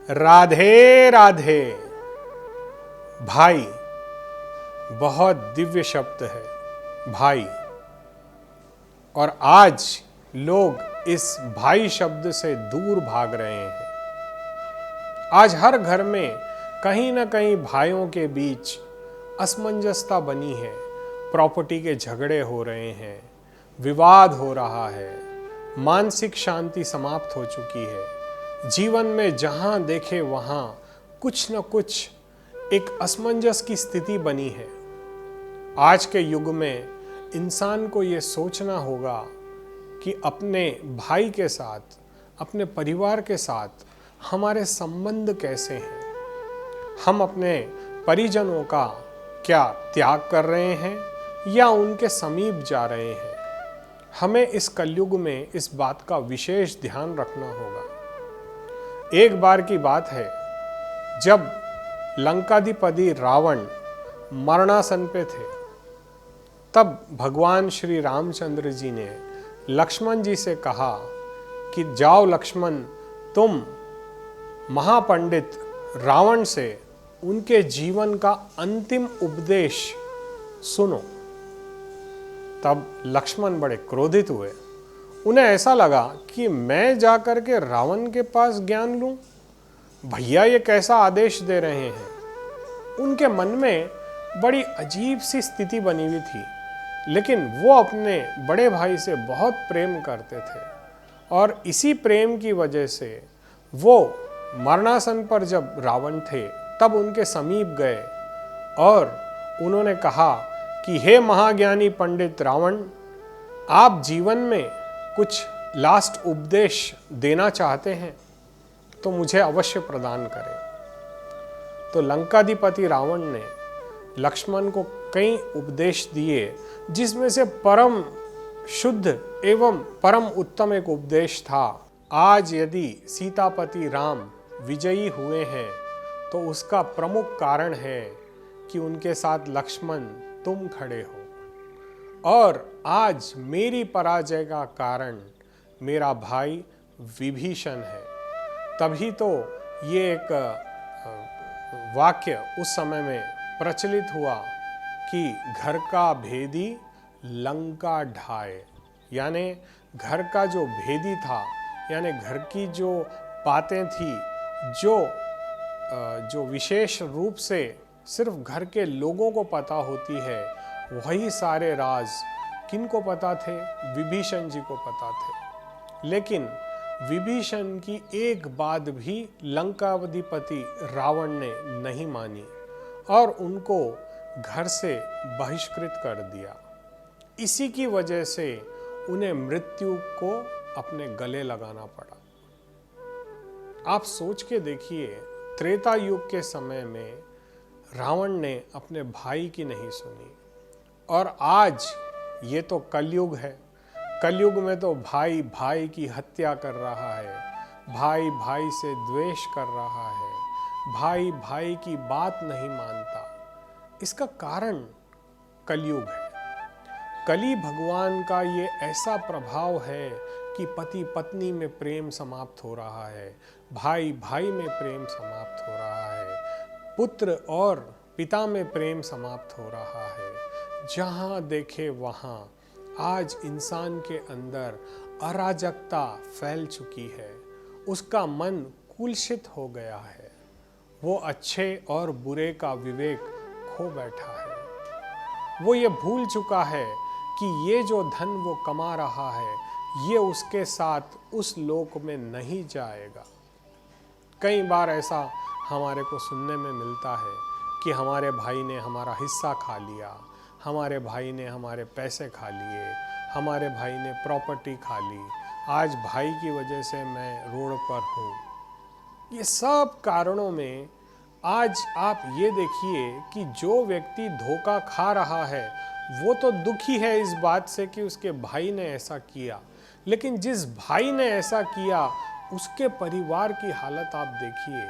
राधे राधे। भाई बहुत दिव्य शब्द है, भाई। और आज लोग इस भाई शब्द से दूर भाग रहे हैं। आज हर घर में कहीं ना कहीं भाइयों के बीच असमंजसता बनी है, प्रॉपर्टी के झगड़े हो रहे हैं, विवाद हो रहा है, मानसिक शांति समाप्त हो चुकी है। जीवन में जहां देखे वहां कुछ न कुछ एक असमंजस की स्थिति बनी है। आज के युग में इंसान को ये सोचना होगा कि अपने भाई के साथ, अपने परिवार के साथ हमारे संबंध कैसे हैं। हम अपने परिजनों का क्या त्याग कर रहे हैं या उनके समीप जा रहे हैं। हमें इस कलयुग में इस बात का विशेष ध्यान रखना होगा। एक बार की बात है, जब लंकाधिपति रावण मरणासन पे थे, तब भगवान श्री रामचंद्र जी ने लक्ष्मण जी से कहा कि जाओ लक्ष्मण, तुम महापंडित रावण से उनके जीवन का अंतिम उपदेश सुनो। तब लक्ष्मण बड़े क्रोधित हुए। उन्हें ऐसा लगा कि मैं जाकर के रावण के पास ज्ञान लूं, भैया ये कैसा आदेश दे रहे हैं। उनके मन में बड़ी अजीब सी स्थिति बनी हुई थी, लेकिन वो अपने बड़े भाई से बहुत प्रेम करते थे और इसी प्रेम की वजह से वो मरणासन पर जब रावण थे तब उनके समीप गए और उन्होंने कहा कि हे महाज्ञानी पंडित रावण, आप जीवन में कुछ लास्ट उपदेश देना चाहते हैं तो मुझे अवश्य प्रदान करें। तो लंकाधिपति रावण ने लक्ष्मण को कई उपदेश दिए, जिसमें से परम शुद्ध एवं परम उत्तम एक उपदेश था। आज यदि सीतापति राम विजयी हुए हैं तो उसका प्रमुख कारण है कि उनके साथ लक्ष्मण तुम खड़े हो, और आज मेरी पराजय का कारण मेरा भाई विभीषण है। तभी तो ये एक वाक्य उस समय में प्रचलित हुआ कि घर का भेदी लंका ढाए, यानी घर का जो भेदी था, यानी घर की जो बातें थी, जो विशेष रूप से सिर्फ घर के लोगों को पता होती है, वही सारे राज किनको पता थे? विभीषण जी को पता थे। लेकिन विभीषण की एक बात भी लंकाधिपति रावण ने नहीं मानी और उनको घर से बहिष्कृत कर दिया। इसी की वजह से उन्हें मृत्यु को अपने गले लगाना पड़ा। आप सोच के देखिए, त्रेता युग के समय में रावण ने अपने भाई की नहीं सुनी, और आज ये तो कलयुग है। कलयुग में तो भाई भाई की हत्या कर रहा है, भाई भाई से द्वेष कर रहा है, भाई भाई की बात नहीं मानता। इसका कारण कलयुग है। कली भगवान का ये ऐसा प्रभाव है कि पति पत्नी में प्रेम समाप्त हो रहा है, भाई भाई में प्रेम समाप्त हो रहा है, पुत्र और पिता में प्रेम समाप्त हो रहा है। जहाँ देखे वहाँ आज इंसान के अंदर अराजकता फैल चुकी है। उसका मन कुलसित हो गया है। वो अच्छे और बुरे का विवेक खो बैठा है। वो ये भूल चुका है कि ये जो धन वो कमा रहा है, ये उसके साथ उस लोक में नहीं जाएगा। कई बार ऐसा हमारे को सुनने में मिलता है कि हमारे भाई ने हमारा हिस्सा खा लिया, हमारे भाई ने हमारे पैसे खा लिए, हमारे भाई ने प्रॉपर्टी खा ली, आज भाई की वजह से मैं रोड पर हूँ। ये सब कारणों में आज आप ये देखिए कि जो व्यक्ति धोखा खा रहा है वो तो दुखी है इस बात से कि उसके भाई ने ऐसा किया, लेकिन जिस भाई ने ऐसा किया उसके परिवार की हालत आप देखिए।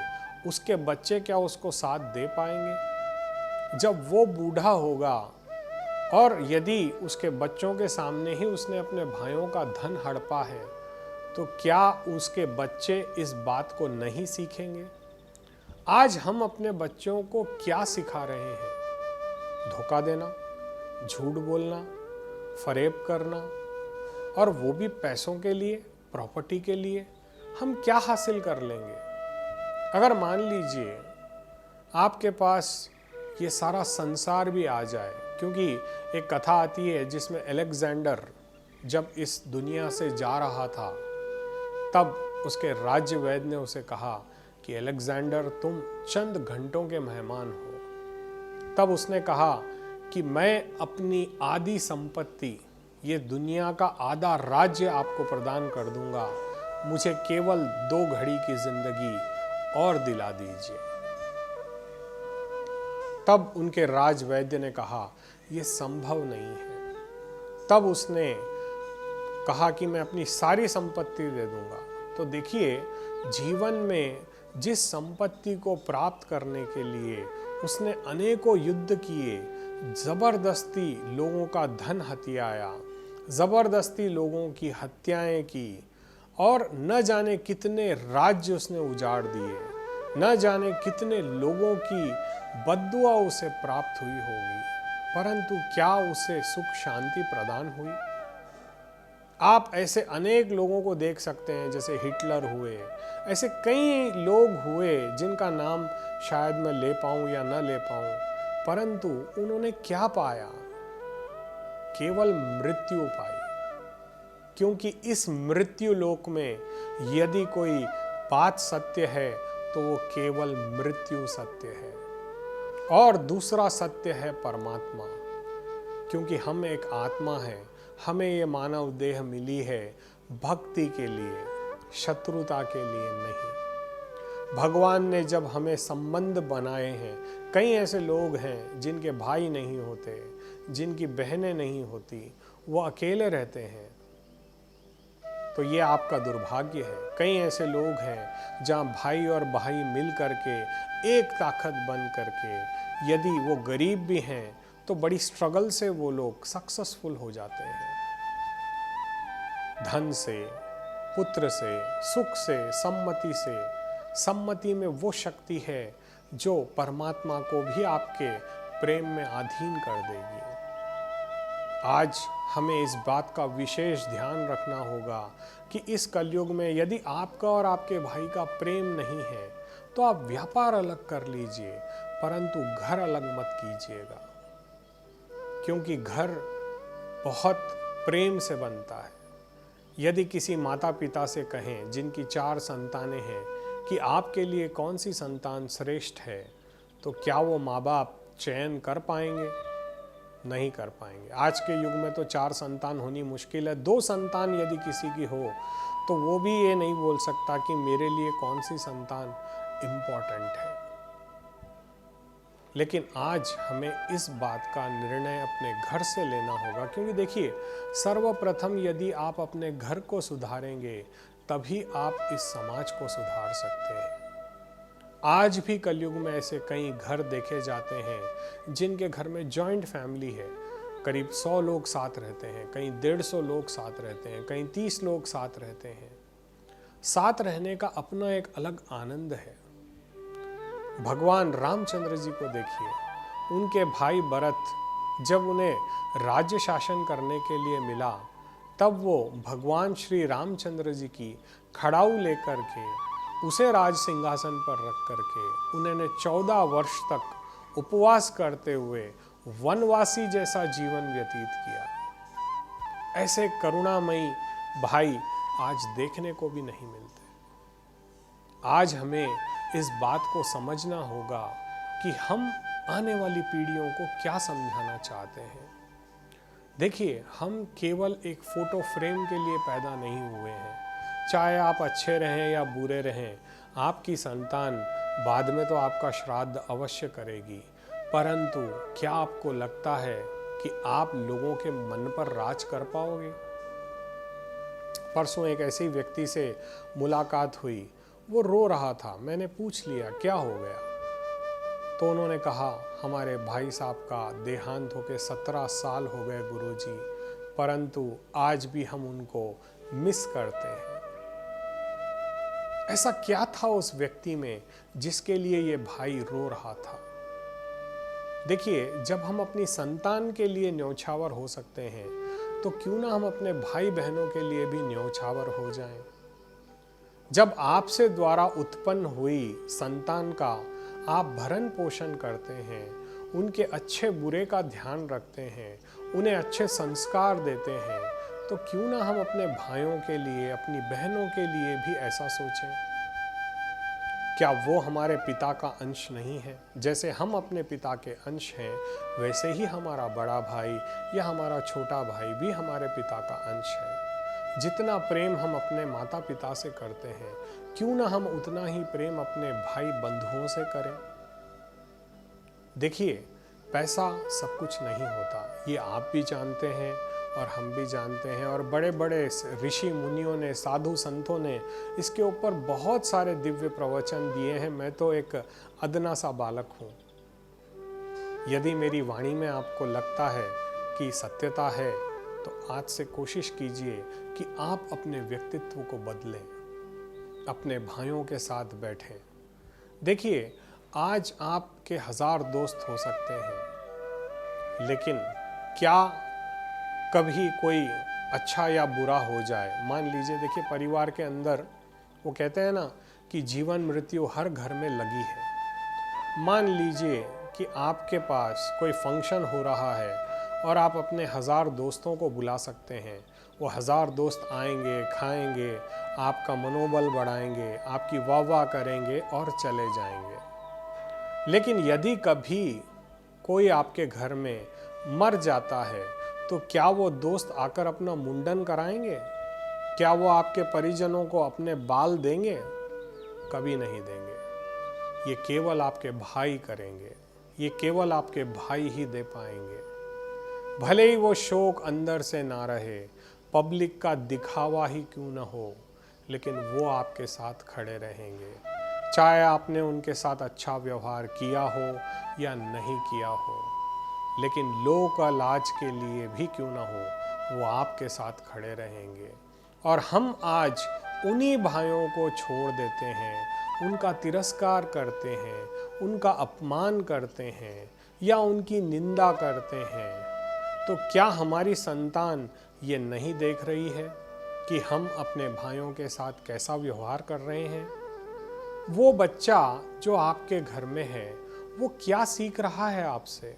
उसके बच्चे क्या उसको साथ दे पाएंगे? जब वो बूढ़ा होगा और यदि उसके बच्चों के सामने ही उसने अपने भाइयों का धन हड़पा है, तो क्या उसके बच्चे इस बात को नहीं सीखेंगे? आज हम अपने बच्चों को क्या सिखा रहे हैं? धोखा देना, झूठ बोलना, फरेब करना, और वो भी पैसों के लिए, प्रॉपर्टी के लिए। हम क्या हासिल कर लेंगे? अगर मान लीजिए आपके पास ये सारा संसार भी आ जाए, क्योंकि एक कथा आती है जिसमें अलेक्जेंडर जब इस दुनिया से जा रहा था, तब उसके राज्य वैद्य ने उसे कहा कि अलेक्जेंडर, तुम चंद घंटों के मेहमान हो। तब उसने कहा कि मैं अपनी आधी संपत्ति, ये दुनिया का आधा राज्य आपको प्रदान कर दूंगा, मुझे केवल 2 घड़ी की जिंदगी और दिला दीजिए। तब उनके राजवैद्य ने कहा यह संभव नहीं है। तब उसने कहा कि मैं अपनी सारी संपत्ति दे दूंगा। तो देखिए, जीवन में जिस संपत्ति को प्राप्त करने के लिए उसने अनेकों युद्ध किए, जबरदस्ती लोगों का धन हथियाया, जबरदस्ती लोगों की हत्याएं की, और न जाने कितने राज्य उसने उजाड़ दिए, न जाने कितने लोगों की बद्दुआ उसे प्राप्त हुई होगी, परंतु क्या उसे सुख शांति प्रदान हुई? आप ऐसे अनेक लोगों को देख सकते हैं, जैसे हिटलर हुए, ऐसे कई लोग हुए जिनका नाम शायद मैं ले पाऊं या न ले पाऊं, परंतु उन्होंने क्या पाया? केवल मृत्यु पाई। क्योंकि इस मृत्यु लोक में यदि कोई बात सत्य है तो वो केवल मृत्यु सत्य है, और दूसरा सत्य है परमात्मा। क्योंकि हम एक आत्मा है, हमें ये मानव देह मिली है भक्ति के लिए, शत्रुता के लिए नहीं। भगवान ने जब हमें संबंध बनाए हैं, कई ऐसे लोग हैं जिनके भाई नहीं होते, जिनकी बहनें नहीं होती, वो अकेले रहते हैं, तो ये आपका दुर्भाग्य है। कई ऐसे लोग हैं जहाँ भाई और भाई मिल करके एक ताकत बन करके, यदि वो गरीब भी हैं तो बड़ी स्ट्रगल से वो लोग सक्सेसफुल हो जाते हैं। धन से, पुत्र से, सुख से, सम्मति से। सम्मति में वो शक्ति है जो परमात्मा को भी आपके प्रेम में अधीन कर देगी। आज हमें इस बात का विशेष ध्यान रखना होगा कि इस कलयुग में यदि आपका और आपके भाई का प्रेम नहीं है तो आप व्यापार अलग कर लीजिए, परंतु घर अलग मत कीजिएगा। क्योंकि घर बहुत प्रेम से बनता है। यदि किसी माता पिता से कहें जिनकी 4 संतानें हैं कि आपके लिए कौन सी संतान श्रेष्ठ है, तो क्या वो माँ बाप चयन कर पाएंगे? नहीं कर पाएंगे। आज के युग में तो 4 संतान होनी मुश्किल है। 2 संतान यदि किसी की हो तो वो भी ये नहीं बोल सकता कि मेरे लिए कौन सी संतान इम्पोर्टेंट है। लेकिन आज हमें इस बात का निर्णय अपने घर से लेना होगा, क्योंकि देखिए, सर्वप्रथम यदि आप अपने घर को सुधारेंगे तभी आप इस समाज को सुधार सकते हैं। आज भी कलयुग में ऐसे कई घर देखे जाते हैं जिनके घर में जॉइंट फैमिली है, करीब 100 लोग साथ रहते हैं, कहीं 150 लोग साथ रहते हैं, कहीं 30 लोग साथ रहते हैं। साथ रहने का अपना एक अलग आनंद है। भगवान रामचंद्र जी को देखिए, उनके भाई भरत जब उन्हें राज्य शासन करने के लिए मिला, तब वो भगवान श्री रामचंद्र जी की खड़ाऊ लेकर के उसे राज सिंहासन पर रख करके उन्होंने 14 वर्ष तक उपवास करते हुए वनवासी जैसा जीवन व्यतीत किया। ऐसे करुणामयी भाई आज देखने को भी नहीं मिलते। आज हमें इस बात को समझना होगा कि हम आने वाली पीढ़ियों को क्या समझाना चाहते हैं। देखिए, हम केवल एक फोटो फ्रेम के लिए पैदा नहीं हुए हैं। चाहे आप अच्छे रहें या बुरे रहें, आपकी संतान बाद में तो आपका श्राद्ध अवश्य करेगी, परंतु क्या आपको लगता है कि आप लोगों के मन पर राज कर पाओगे? परसों एक ऐसे व्यक्ति से मुलाकात हुई, वो रो रहा था। मैंने पूछ लिया क्या हो गया, तो उन्होंने कहा हमारे भाई साहब का देहांत होके 17 साल हो गए गुरुजी, परंतु आज भी हम उनको मिस करते हैं। ऐसा क्या था उस व्यक्ति में जिसके लिए ये भाई रो रहा था? देखिए, जब हम अपनी संतान के लिए न्यौछावर हो सकते हैं, तो क्यों ना हम अपने भाई बहनों के लिए भी न्यौछावर हो जाएं। जब आपसे द्वारा उत्पन्न हुई संतान का आप भरण पोषण करते हैं, उनके अच्छे बुरे का ध्यान रखते हैं, उन्हें अच्छे संस्कार देते हैं, तो क्यों ना हम अपने भाइयों के लिए, अपनी बहनों के लिए भी ऐसा सोचें। क्या वो हमारे पिता का अंश नहीं है? जैसे हम अपने पिता के अंश हैं, वैसे ही हमारा बड़ा भाई या हमारा छोटा भाई भी हमारे पिता का अंश है। जितना प्रेम हम अपने माता पिता से करते हैं, क्यों ना हम उतना ही प्रेम अपने भाई बंधुओं से करें। देखिए, पैसा सब कुछ नहीं होता, ये आप भी जानते हैं और हम भी जानते हैं, और बड़े बड़े ऋषि मुनियों ने, साधु संतों ने इसके ऊपर बहुत सारे दिव्य प्रवचन दिए हैं। मैं तो एक अदना सा बालक हूँ। यदि मेरी वाणी में आपको लगता है कि सत्यता है, तो आज से कोशिश कीजिए कि आप अपने व्यक्तित्व को बदलें, अपने भाइयों के साथ बैठें। देखिए, आज आपके 1000 दोस्त हो सकते हैं, लेकिन क्या कभी कोई अच्छा या बुरा हो जाए? मान लीजिए, देखिए, परिवार के अंदर वो कहते हैं ना कि जीवन मृत्यु हर घर में लगी है। मान लीजिए कि आपके पास कोई फंक्शन हो रहा है और आप अपने 1000 दोस्तों को बुला सकते हैं। वो 1000 दोस्त आएंगे, खाएंगे, आपका मनोबल बढ़ाएंगे, आपकी वाह-वाह करेंगे और चले जाएंगे। लेकिन यदि कभी कोई आपके घर में मर जाता है, तो क्या वो दोस्त आकर अपना मुंडन कराएंगे? क्या वो आपके परिजनों को अपने बाल देंगे? कभी नहीं देंगे। ये केवल आपके भाई करेंगे, ये केवल आपके भाई ही दे पाएंगे। भले ही वो शोक अंदर से ना रहे, पब्लिक का दिखावा ही क्यों ना हो, लेकिन वो आपके साथ खड़े रहेंगे। चाहे आपने उनके साथ अच्छा व्यवहार किया हो या नहीं किया हो, लेकिन लोक लाज के लिए भी क्यों ना हो, वो आपके साथ खड़े रहेंगे। और हम आज उन्हीं भाइयों को छोड़ देते हैं, उनका तिरस्कार करते हैं, उनका अपमान करते हैं या उनकी निंदा करते हैं। तो क्या हमारी संतान ये नहीं देख रही है कि हम अपने भाइयों के साथ कैसा व्यवहार कर रहे हैं? वो बच्चा जो आपके घर में है, वो क्या सीख रहा है आपसे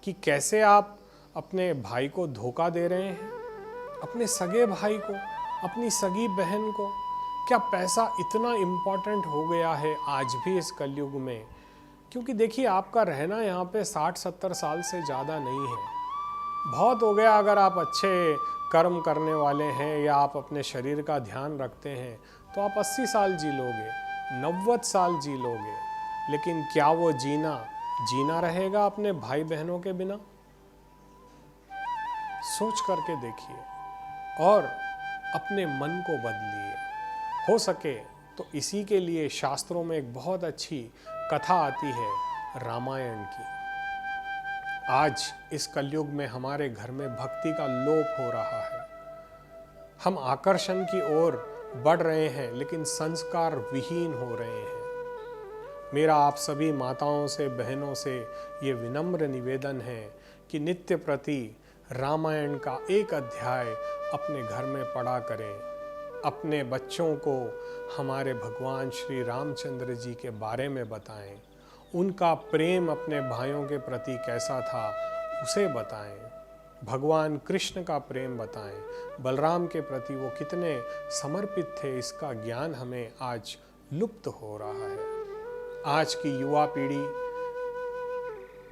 कि कैसे आप अपने भाई को धोखा दे रहे हैं, अपने सगे भाई को, अपनी सगी बहन को? क्या पैसा इतना इम्पोर्टेंट हो गया है आज भी इस कलयुग में? क्योंकि देखिए, आपका रहना यहाँ पे 60-70 साल से ज़्यादा नहीं है। बहुत हो गया अगर आप अच्छे कर्म करने वाले हैं या आप अपने शरीर का ध्यान रखते हैं, तो आप 80 साल जी लोगे, 90 साल जी लोगे। लेकिन क्या वो जीना रहेगा अपने भाई बहनों के बिना? सोच करके देखिए और अपने मन को बदलिए। हो सके तो इसी के लिए शास्त्रों में एक बहुत अच्छी कथा आती है, रामायण की। आज इस कलयुग में हमारे घर में भक्ति का लोप हो रहा है। हम आकर्षण की ओर बढ़ रहे हैं, लेकिन संस्कार विहीन हो रहे हैं। मेरा आप सभी माताओं से, बहनों से ये विनम्र निवेदन है कि नित्य प्रति रामायण का एक अध्याय अपने घर में पढ़ा करें। अपने बच्चों को हमारे भगवान श्री रामचंद्र जी के बारे में बताएं। उनका प्रेम अपने भाइयों के प्रति कैसा था, उसे बताएं। भगवान कृष्ण का प्रेम बताएं। बलराम के प्रति वो कितने समर्पित थे, इसका ज्ञान हमें आज लुप्त हो रहा है। आज की युवा पीढ़ी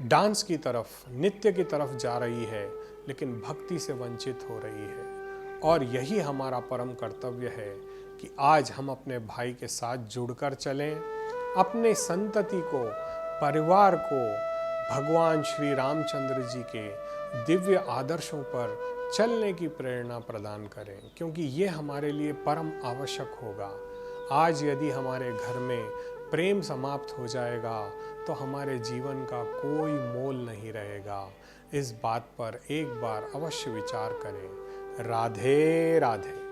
डांस की तरफ, नृत्य की तरफ जा रही है, लेकिन भक्ति से वंचित हो रही है। और यही हमारा परम कर्तव्य है कि आज हम अपने भाई के साथ जुड़कर चलें, अपने संतति को, परिवार को भगवान श्री रामचंद्र जी के दिव्य आदर्शों पर चलने की प्रेरणा प्रदान करें, क्योंकि ये हमारे लिए परम आवश्यक होगा। आज यदि हमारे घर में प्रेम समाप्त हो जाएगा, तो हमारे जीवन का कोई मोल नहीं रहेगा। इस बात पर एक बार अवश्य विचार करें। राधे राधे।